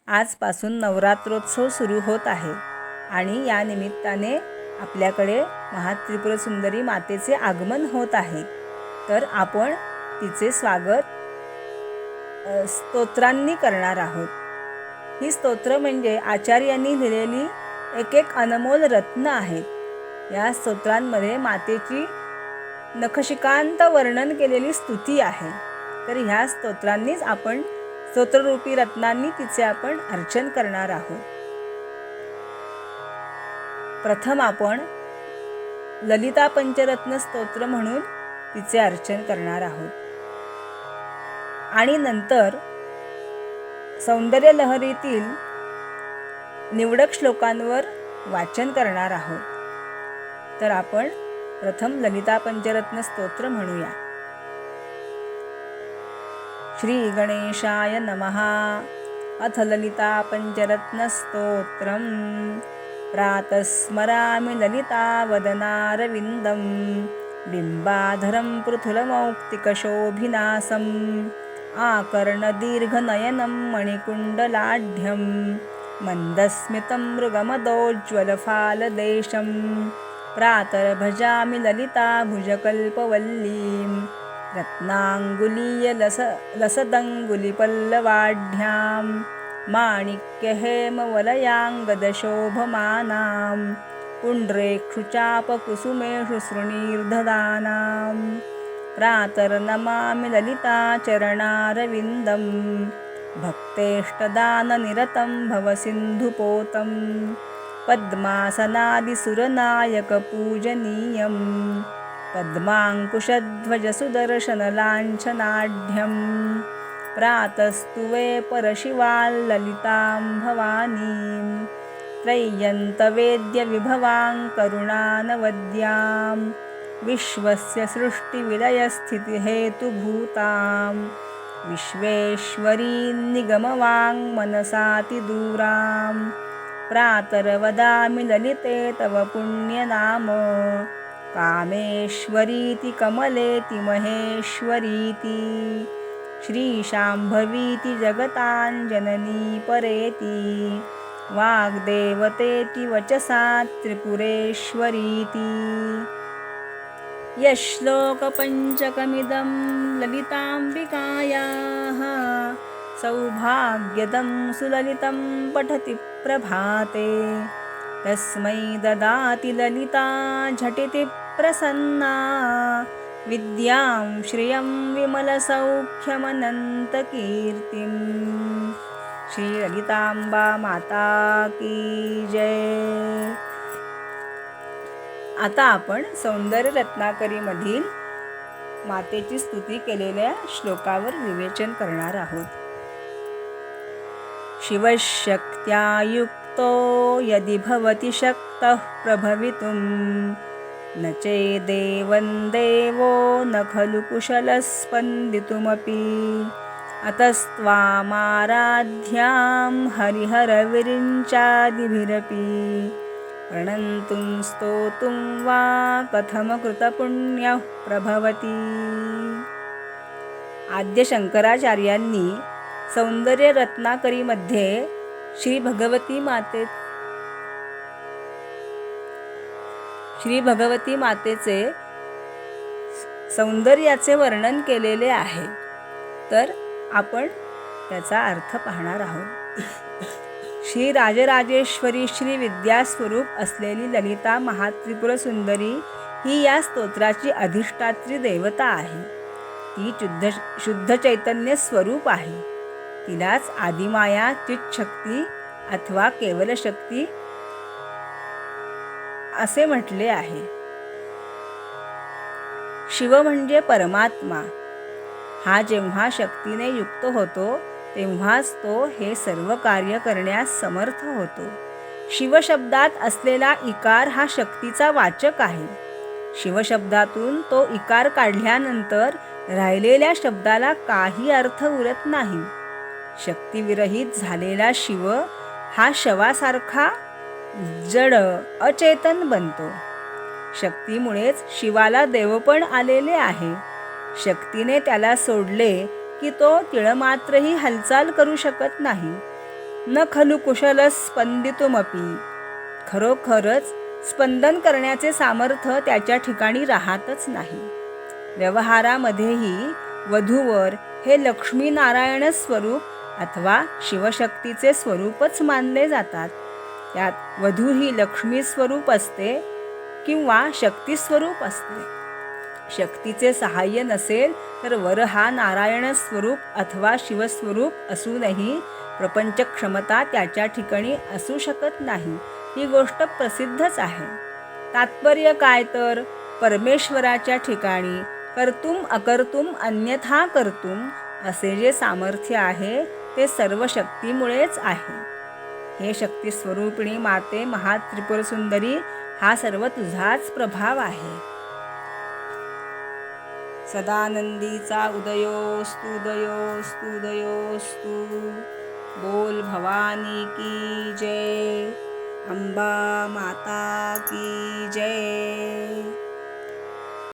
आजपासून नवरात्रोत्सव सुरू होत आहे आणि या निमित्ताने आपल्याकडे महात्रिपुरसुंदरी मातेचे आगमन होत आहे. तर आपण तिचे स्वागत स्तोत्रांनी करणार आहोत. ही स्तोत्र म्हणजे आचार्यांनी लिहिलेली एक अनमोल रत्न आहेत. या स्तोत्रांमध्ये मातेची नखशिकांत वर्णन केलेली स्तुती आहे. तर ह्या स्तोत्रांनीच आपण स्तोत्ररूपी रत्नांनी तिचे आपण अर्चन करणार आहोत. प्रथम आपण ललिता पंचरत्न स्तोत्र म्हणून तिचे अर्चन करणार आहोत आणि नंतर सौंदर्य लहरीतील निवडक श्लोकांवर वाचन करणार आहोत. तर आपण प्रथम ललिता पंचरत्न स्तोत्र म्हणूया. श्री गणेशाय नमः. अथ ललिता पंचरत्न स्तोत्रम. प्रातस्मरामि ललिता वदनारविन्दं बिम्बाधरं पृथुलमौक्तिकशोभिनासम् आकर्णदीर्घनयनं मणिकुण्डलाढ्यं मन्दस्मितं मृगमदोज्ज्वलफालदेशं प्रातर्भजामि ललिता भुजकल्पवल्लीं रत्नाङ्गुलीयलसदङ्गुलिपल्लवाढ्यां माणिक्यहेमवलयाङ्गदशोभमानां पुण्ड्रेक्षुचापकुसुमेषु सृणीर्ददानां प्रातर्नमामि ललिता चरणारविन्दं भक्तेष्टदाननिरतं भवसिन्धुपोतं पद्मासनादिसुरनायकपूजनीयं पद्माङ्कुशध्वजसुदर्शनलाञ्छनाढ्यं प्रातस्तुवे परशिवाल्ललितां भवानीं त्रय्यन्तवेद्यविभवां करुणानवद्यां विश्वस्य सृष्टिविलयस्थितिहेतुभूतां विश्वेश्वरीं निगमवाङ्मनसातिदूरां प्रातर्वदामि ललिते तव पुण्यनाम कामेश्वरीति कमलेति महेश्वरीति श्रीशाम्भवीति जगताञ्जननी परेति वाग्देवतेति वचसा त्रिपुरेश्वरीति. यश्लोकपञ्चकमिदं ललिताम्बिकायाः सौभाग्यदं सुललितं पठति प्रभाते तस्मै ददाति ललिता झटिति प्रसन्ना विद्यां श्रियं विमलसौख्यमनन्तकीर्तिं. श्री ललितांबा माता की जय. आता आपण सौंदर्य रत्नाकरीमधील मातेची स्तुती केलेल्या श्लोकावर विवेचन करणार आहोत. शिवशक्त्या युक्तो यदि भवति शक्तः प्रभवितुं न चेदेवं देवो न खलु कुशलः स्पन्दितुमपि अतस्त्वामाराध्यां हरिहरविरिञ्चादिभिरपि प्रणन्तुं स्तोतुं वा कथमकृतपुण्यः प्रभवति. आद्य शंकराचार्यांनी सौंदर्य रत्नाकरीमध्ये श्री भगवती मातेचे सौंदर्याचे वर्णन केलेले आहे. तर आपण त्याचा अर्थ पाहणार आहोत. श्री राजराजेश्वरी श्री विद्यास्वरूप असलेली ललिता महात्रिपुरसुंदरी ही या स्तोत्राची अधिष्ठात्री देवता आहे. ती शुद्ध चैतन्य स्वरूप आहे. तिलाच आदिमाया, चित्शक्ती अथवा केवल शक्ती असे म्हटले आहे. शिव म्हणजे परमात्मा. हा जेव्हा शक्तीने युक्त होतो तेव्हाच तो हे सर्व कार्य करण्यास समर्थ होतो. शिवशब्दात असलेला इकार हा शक्तीचा वाचक आहे. शिवशब्दातून तो इकार काढल्यानंतर राहिलेल्या शब्दाला काही अर्थ उरत नाही. शक्तिविरहित झालेला शिव हा शवासारखा जड अचेतन बनतो. शक्तीमुळेच शिवाला देवपण आलेले आहे. शक्तीने त्याला सोडले की तो तिळमात्रही हालचाल करू शकत नाही. न खलु कुशल स्पंदितुमपि. खरोखरच स्पंदन करण्याचे सामर्थ्य त्याच्या ठिकाणी राहतच नाही. व्यवहारामध्येही वधूवर हे लक्ष्मीनारायण स्वरूप अथवा शिवशक्तीचे स्वरूपच मानले जातात. त्यात वधू ही लक्ष्मी स्वरूप असते किंवा शक्ती स्वरूप असते. शक्तीचे सहाय्य नसेल तर वर हा नारायण स्वरूप अथवा शिवस्वरूप असूनही प्रपंच क्षमता त्याच्या ठिकाणी असू शकत नाही. ही गोष्ट प्रसिद्धच आहे. तात्पर्य काय तर परमेश्वराच्या ठिकाणी कर्तुम अकर्तुम अन्यथा कर्तुम असे जे सामर्थ्य आहे ते सर्व शक्तीमुळेच आहे. हे शक्ती स्वरूपिणी माते महात्रिपुर सुंदरी, हा सर्व तुझाच प्रभाव आहे. सदानंदीचा उदयोस्तु उदयोस्तु उदयोस्तु. बोल भवानी की जय. अंबा माता की जय.